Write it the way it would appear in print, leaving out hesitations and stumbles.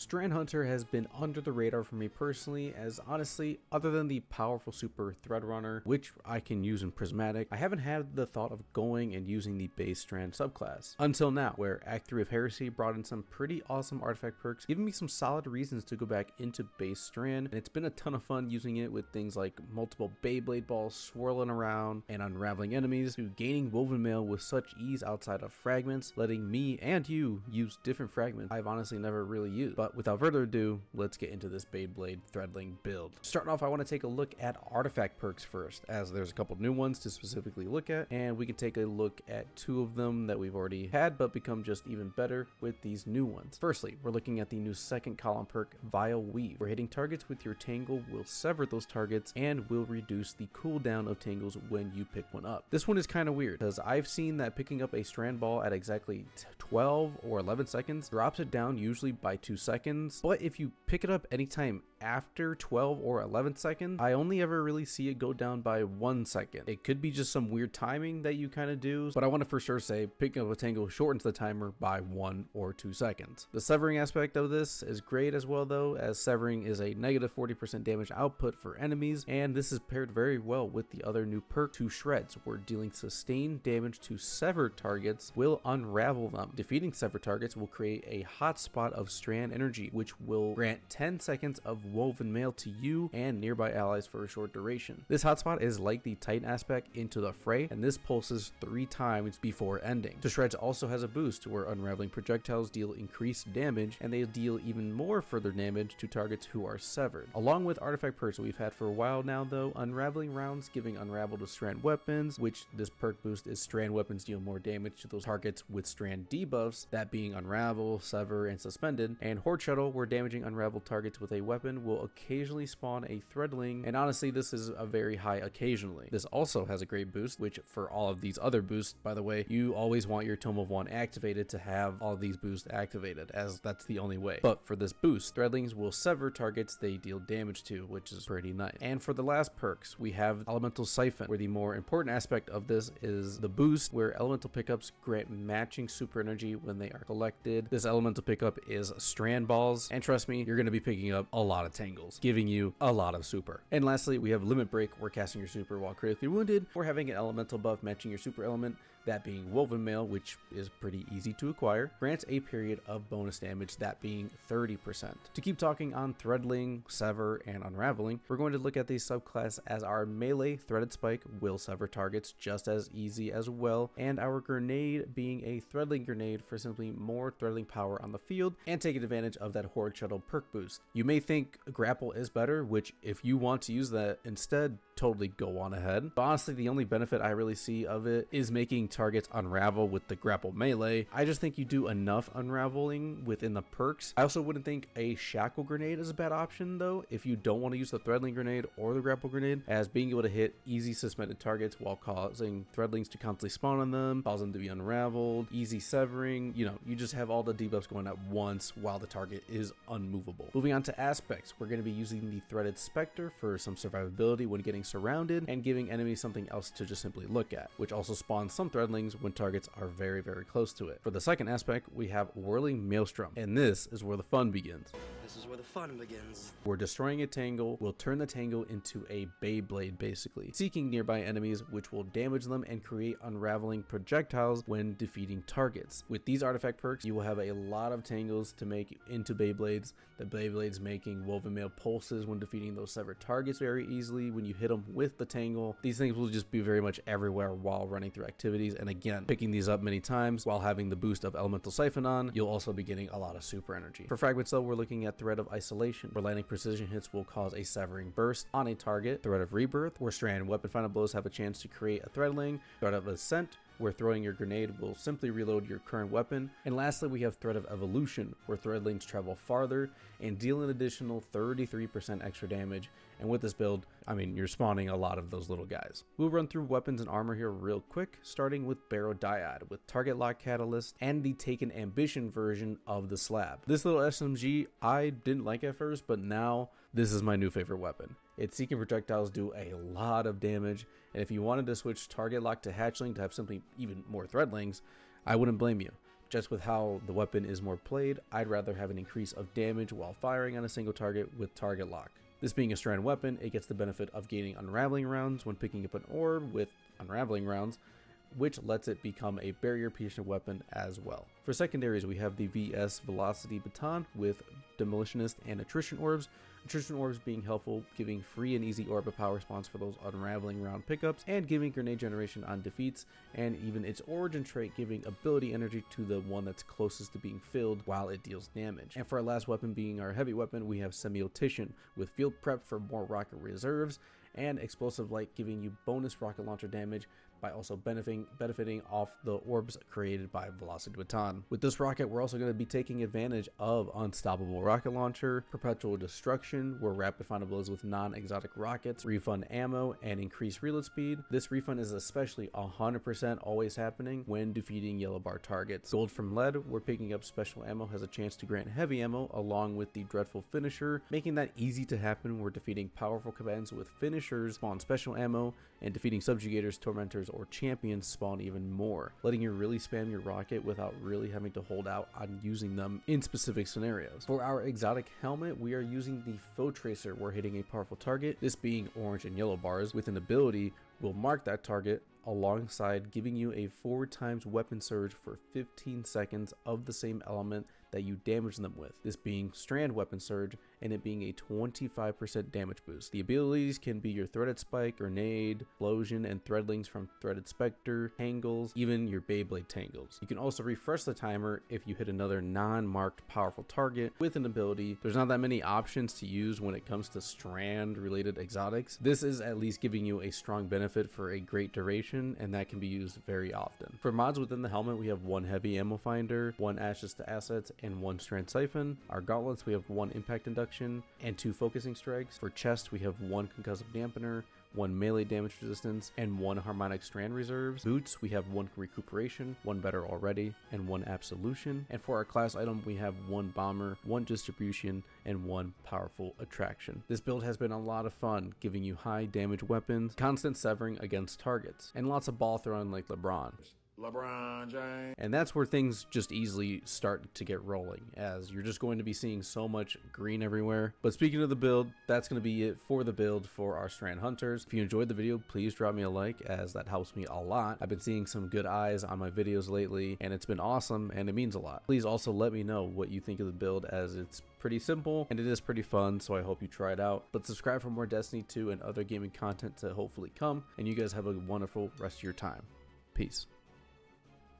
Strand Hunter has been under the radar for me personally, as honestly, other than the powerful super Thread Runner, which I can use in Prismatic, I haven't had the thought of going and using the base Strand subclass. Until now, where Act 3 of Heresy brought in some pretty awesome artifact perks, giving me some solid reasons to go back into base Strand, and it's been a ton of fun using it with things like multiple Beyblade balls swirling around and unraveling enemies, to gaining Woven Mail with such ease outside of fragments, letting me and you use different fragments I've honestly never really used. But without further ado, let's get into this Beyblade Threadling build. Starting off, I want to take a look at artifact perks first, as there's a couple new ones to specifically look at, and we can take a look at two of them that we've already had but become just even better with these new ones. Firstly, we're looking at the new second column perk, Vile Weave, where hitting targets with your tangle will sever those targets and will reduce the cooldown of tangles when you pick one up. This one is kind of weird, because I've seen that picking up a strand ball at exactly 12 or 11 seconds drops it down usually by 2 seconds. But if you pick it up anytime after 12 or 11 seconds, I only ever really see it go down by 1 second. It could be just some weird timing that you kind of do, but I want to for sure say picking up a tangle shortens the timer by 1 or 2 seconds. The severing aspect of this is great as well though, as severing is a negative 40% damage output for enemies, and this is paired very well with the other new perk, Two Shreds, where dealing sustained damage to severed targets will unravel them. Defeating severed targets will create a hotspot of strand energy, which will grant 10 seconds of woven mail to you and nearby allies for a short duration. This hotspot is like the Titan aspect into the fray, and this pulses 3 times before ending. Two Shreds also has a boost where unraveling projectiles deal increased damage, and they deal even more further damage to targets who are severed. Along with artifact perks we've had for a while now though, unraveling rounds giving unravel to strand weapons, which this perk boost is strand weapons deal more damage to those targets with strand debuffs, that being unravel, sever, and suspended, and Horde Shuttle, where damaging unraveled targets with a weapon will occasionally spawn a Threadling, and honestly this is a very high occasionally. This also has a great boost, which for all of these other boosts, by the way, you always want your Tome of One activated to have all of these boosts activated, as that's the only way. But for this boost, Threadlings will sever targets they deal damage to, which is pretty nice. And for the last perks, we have Elemental Siphon, where the more important aspect of this is the boost, where elemental pickups grant matching super energy when they are collected. This elemental pickup is strand balls, and trust me, you're going to be picking up a lot of tangles, giving you a lot of super. And lastly, we have Limit Break, where casting your super while critically wounded, or having an elemental buff matching your super element, that being Woven Mail, which is pretty easy to acquire, grants a period of bonus damage, that being 30%. To keep talking on Threadling, Sever, and Unraveling, we're going to look at the subclass as our melee Threaded Spike will sever targets just as easy as well, and our Grenade being a Threadling Grenade for simply more Threadling power on the field and taking advantage of that Horde Shuttle perk boost. You may think Grapple is better, which if you want to use that instead, totally go on ahead. But honestly, the only benefit I really see of it is making targets unravel with the grapple melee. I just think you do enough unraveling within the perks. I also wouldn't think a shackle grenade is a bad option though, if you don't want to use the Threadling grenade or the grapple grenade, as being able to hit easy suspended targets while causing Threadlings to constantly spawn on them, cause them to be unraveled, easy severing, you know, you just have all the debuffs going at once while the target is unmovable. Moving on to aspects, we're going to be using the Threaded Spectre for some survivability when getting surrounded, and giving enemies something else to just simply look at, which also spawns some Threadlings when targets are very, very close to it. For the second aspect, we have Whirling Maelstrom, and this is where the fun begins. This is where the fun begins. We're destroying a tangle, will turn the tangle into a Beyblade basically, seeking nearby enemies, which will damage them and create unraveling projectiles when defeating targets. With these artifact perks, you will have a lot of tangles to make into Beyblades, the Beyblades making Woven Mail pulses when defeating those severed targets very easily when you hit them with the tangle. These things will just be very much everywhere while running through activities, and again, picking these up many times while having the boost of Elemental Siphon on, you'll also be getting a lot of super energy. For fragments though, we're looking at Thread of Isolation, where landing precision hits will cause a severing burst on a target, Thread of Rebirth, where strand weapon final blows have a chance to create a Threadling, Thread of Ascent, where throwing your grenade will simply reload your current weapon. And lastly, we have Thread of Evolution, where Threadlings travel farther and deal an additional 33% extra damage. And with this build, I mean, you're spawning a lot of those little guys. We'll run through weapons and armor here real quick, starting with Barrow Dyad, with Target Lock Catalyst and the Taken Ambition version of the slab. This little SMG I didn't like at first, but now this is my new favorite weapon. Its seeking projectiles do a lot of damage, and if you wanted to switch Target Lock to Hatchling to have simply even more Threadlings, I wouldn't blame you. Just with how the weapon is more played, I'd rather have an increase of damage while firing on a single target with target lock. This being a strand weapon, it gets the benefit of gaining unraveling rounds when picking up an orb with unraveling rounds, which lets it become a barrier piercing weapon as well. For secondaries, we have the VS Velocity Baton with Demolitionist and Attrition Orbs. Attrition Orbs being helpful, giving free and easy orb of power spawns for those unraveling round pickups, and giving grenade generation on defeats, and even its origin trait giving ability energy to the one that's closest to being filled while it deals damage. And for our last weapon being our heavy weapon, we have Semiotician with field prep for more rocket reserves, and Explosive Light giving you bonus rocket launcher damage by also benefiting off the orbs created by Velocity Baton. With this rocket, we're also going to be taking advantage of Unstoppable Rocket Launcher, Perpetual Destruction, where rapid findable is with non-exotic rockets, refund ammo, and increased reload speed. This refund is especially 100% always happening when defeating yellow bar targets. Gold from Lead, where picking up special ammo has a chance to grant heavy ammo along with the Dreadful Finisher, making that easy to happen where defeating powerful commands with finishers spawn special ammo, and defeating subjugators, tormentors, or champions spawn even more, letting you really spam your rocket without really having to hold out on using them in specific scenarios. For our exotic helmet, we are using the Foe Tracer where hitting a powerful target, this being orange and yellow bars, with an ability will mark that target alongside giving you a 4 times weapon surge for 15 seconds of the same element that you damage them with, this being strand weapon surge and it being a 25% damage boost. The abilities can be your threaded spike, grenade, explosion, and threadlings from threaded specter, tangles, even your Beyblade tangles. You can also refresh the timer if you hit another non-marked powerful target with an ability. There's not that many options to use when it comes to strand related exotics. This is at least giving you a strong benefit for a great duration, and that can be used very often. For mods within the helmet, we have 1 heavy ammo finder, 1 ashes to assets, and 1 strand siphon. Our gauntlets, we have 1 impact induction and 2 focusing strikes. For chest, we have 1 concussive dampener, 1 melee damage resistance, and 1 harmonic strand reserves. Boots, we have 1 recuperation, 1 better already, and 1 absolution. And for our class item, we have 1 bomber, 1 distribution, and 1 powerful attraction. This build has been a lot of fun, giving you high damage weapons, constant severing against targets, and lots of ball throwing like LeBron James. And that's where things just easily start to get rolling, as you're just going to be seeing so much green everywhere. But speaking of the build, that's going to be it for the build for our Strand Hunters. If you enjoyed the video, please drop me a like, as that helps me a lot. I've been seeing some good eyes on my videos lately, and it's been awesome, and it means a lot. Please also let me know what you think of the build, as it's pretty simple and it is pretty fun, so I hope you try it out. But subscribe for more Destiny 2 and other gaming content to hopefully come, and you guys have a wonderful rest of your time. Peace.